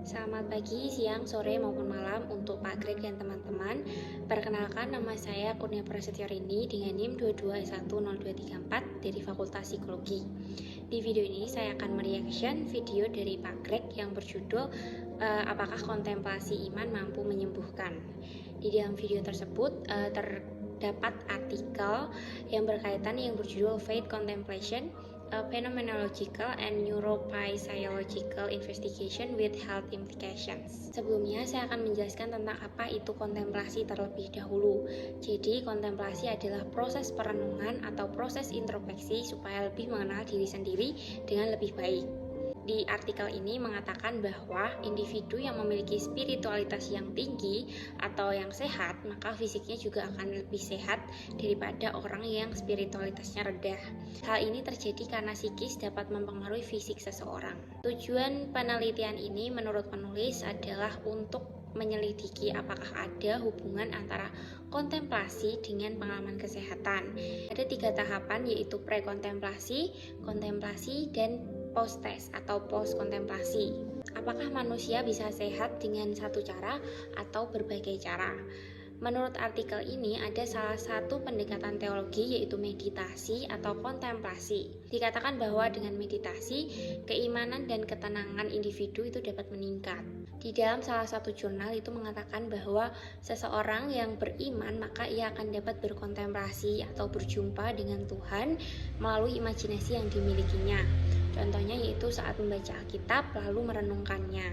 Selamat pagi, siang, sore, maupun malam untuk Pak Greg dan teman-teman. Perkenalkan, nama saya Kurnia Prasetyo Rini dengan NIM 22S10234 dari Fakultas Psikologi. Di video ini saya akan mereaction video dari Pak Greg yang berjudul Apakah Kontemplasi Iman Mampu Menyembuhkan? Di dalam video tersebut terdapat artikel yang berkaitan yang berjudul Faith Contemplation, a phenomenological and neuropsychological investigation with health implications. Sebelumnya saya akan menjelaskan tentang apa itu kontemplasi terlebih dahulu. Jadi kontemplasi adalah proses perenungan atau proses introspeksi supaya lebih mengenal diri sendiri dengan lebih baik. Di artikel ini mengatakan bahwa individu yang memiliki spiritualitas yang tinggi atau yang sehat, maka fisiknya juga akan lebih sehat daripada orang yang spiritualitasnya rendah. Hal ini terjadi karena psikis dapat mempengaruhi fisik seseorang. Tujuan penelitian ini menurut penulis adalah untuk menyelidiki apakah ada hubungan antara kontemplasi dengan pengalaman kesehatan. Ada 3 tahapan, yaitu pre-kontemplasi, kontemplasi, dan post-test atau post-kontemplasi. Apakah manusia bisa sehat dengan satu cara atau berbagai cara? Menurut artikel ini ada salah satu pendekatan teologi, yaitu meditasi atau kontemplasi. Dikatakan bahwa dengan meditasi, keimanan dan ketenangan individu itu dapat meningkat. Di dalam salah satu jurnal itu mengatakan bahwa seseorang yang beriman maka ia akan dapat berkontemplasi atau berjumpa dengan Tuhan melalui imajinasi yang dimilikinya. Contohnya yaitu saat membaca Alkitab lalu merenungkannya.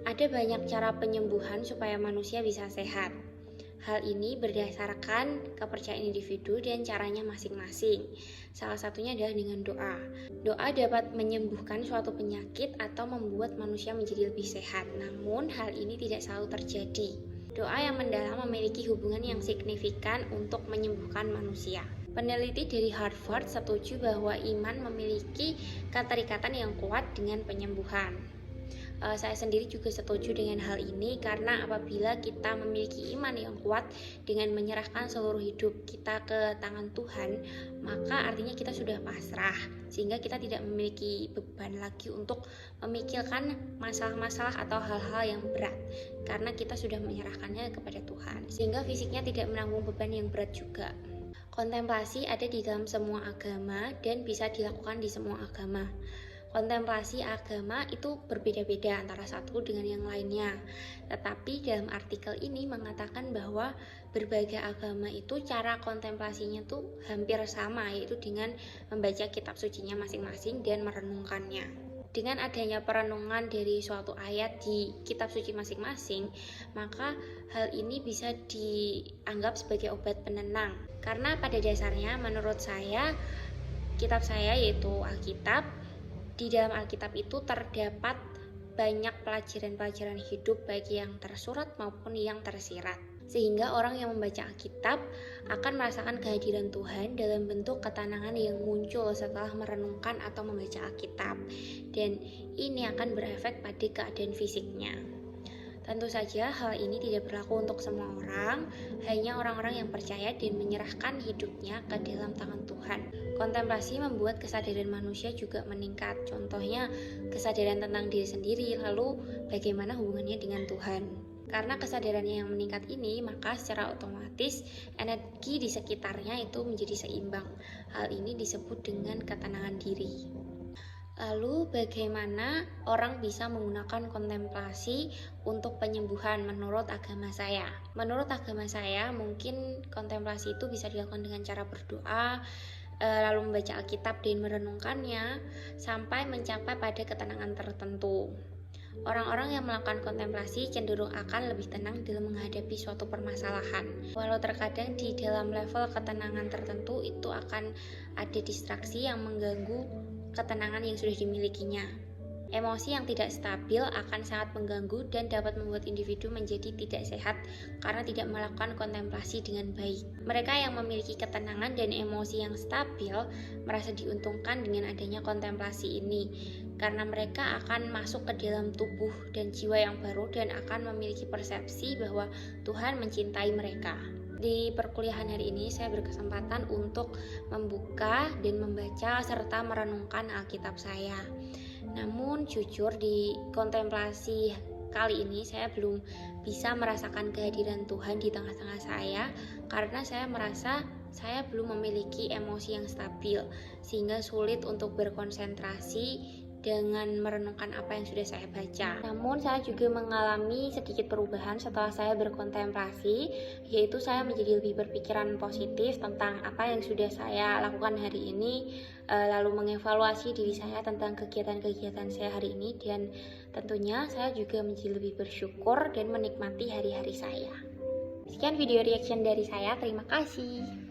Ada banyak cara penyembuhan supaya manusia bisa sehat. Hal ini berdasarkan kepercayaan individu dan caranya masing-masing. Salah satunya adalah dengan doa. Doa dapat menyembuhkan suatu penyakit atau membuat manusia menjadi lebih sehat. Namun hal ini tidak selalu terjadi. Doa yang mendalam memiliki hubungan yang signifikan untuk menyembuhkan manusia. Peneliti dari Harvard setuju bahwa iman memiliki keterikatan yang kuat dengan penyembuhan. Saya sendiri juga setuju dengan hal ini karena apabila kita memiliki iman yang kuat dengan menyerahkan seluruh hidup kita ke tangan Tuhan, maka artinya kita sudah pasrah, sehingga kita tidak memiliki beban lagi untuk memikirkan masalah-masalah atau hal-hal yang berat, karena kita sudah menyerahkannya kepada Tuhan, sehingga fisiknya tidak menanggung beban yang berat juga. Kontemplasi ada di dalam semua agama dan bisa dilakukan di semua agama. Kontemplasi agama itu berbeda-beda antara satu dengan yang lainnya. Tetapi dalam artikel ini mengatakan bahwa berbagai agama itu cara kontemplasinya tuh hampir sama, yaitu dengan membaca kitab sucinya masing-masing dan merenungkannya. Dengan adanya perenungan dari suatu ayat di kitab suci masing-masing, maka hal ini bisa dianggap sebagai obat penenang. Karena pada dasarnya menurut saya, kitab saya yaitu Alkitab, di dalam Alkitab itu terdapat banyak pelajaran-pelajaran hidup baik yang tersurat maupun yang tersirat. Sehingga orang yang membaca Alkitab akan merasakan kehadiran Tuhan dalam bentuk ketenangan yang muncul setelah merenungkan atau membaca Alkitab. Dan ini akan berefek pada keadaan fisiknya. Tentu saja hal ini tidak berlaku untuk semua orang, hanya orang-orang yang percaya dan menyerahkan hidupnya ke dalam tangan Tuhan. Kontemplasi membuat kesadaran manusia juga meningkat, contohnya kesadaran tentang diri sendiri, lalu bagaimana hubungannya dengan Tuhan. Karena kesadarannya yang meningkat ini, maka secara otomatis energi di sekitarnya itu menjadi seimbang. Hal ini disebut dengan ketenangan diri. Lalu bagaimana orang bisa menggunakan kontemplasi untuk penyembuhan menurut agama saya? Menurut agama saya, mungkin kontemplasi itu bisa dilakukan dengan cara berdoa, lalu membaca Alkitab dan merenungkannya, sampai mencapai pada ketenangan tertentu. Orang-orang yang melakukan kontemplasi cenderung akan lebih tenang dalam menghadapi suatu permasalahan. Walau terkadang di dalam level ketenangan tertentu itu akan ada distraksi yang mengganggu ketenangan yang sudah dimilikinya. Emosi yang tidak stabil akan sangat mengganggu dan dapat membuat individu menjadi tidak sehat karena tidak melakukan kontemplasi dengan baik. Mereka yang memiliki ketenangan dan emosi yang stabil merasa diuntungkan dengan adanya kontemplasi ini, karena mereka akan masuk ke dalam tubuh dan jiwa yang baru dan akan memiliki persepsi bahwa Tuhan mencintai mereka. Di perkuliahan hari ini saya berkesempatan untuk membuka dan membaca serta merenungkan Alkitab saya. Namun jujur di kontemplasi kali ini saya belum bisa merasakan kehadiran Tuhan di tengah-tengah saya, karena saya merasa saya belum memiliki emosi yang stabil, sehingga sulit untuk berkonsentrasi dengan merenungkan apa yang sudah saya baca. Namun saya juga mengalami sedikit perubahan setelah saya berkontemplasi, yaitu saya menjadi lebih berpikiran positif tentang apa yang sudah saya lakukan hari ini, lalu mengevaluasi diri saya tentang kegiatan-kegiatan saya hari ini, dan tentunya saya juga menjadi lebih bersyukur dan menikmati hari-hari saya. Sekian video reaction dari saya, terima kasih.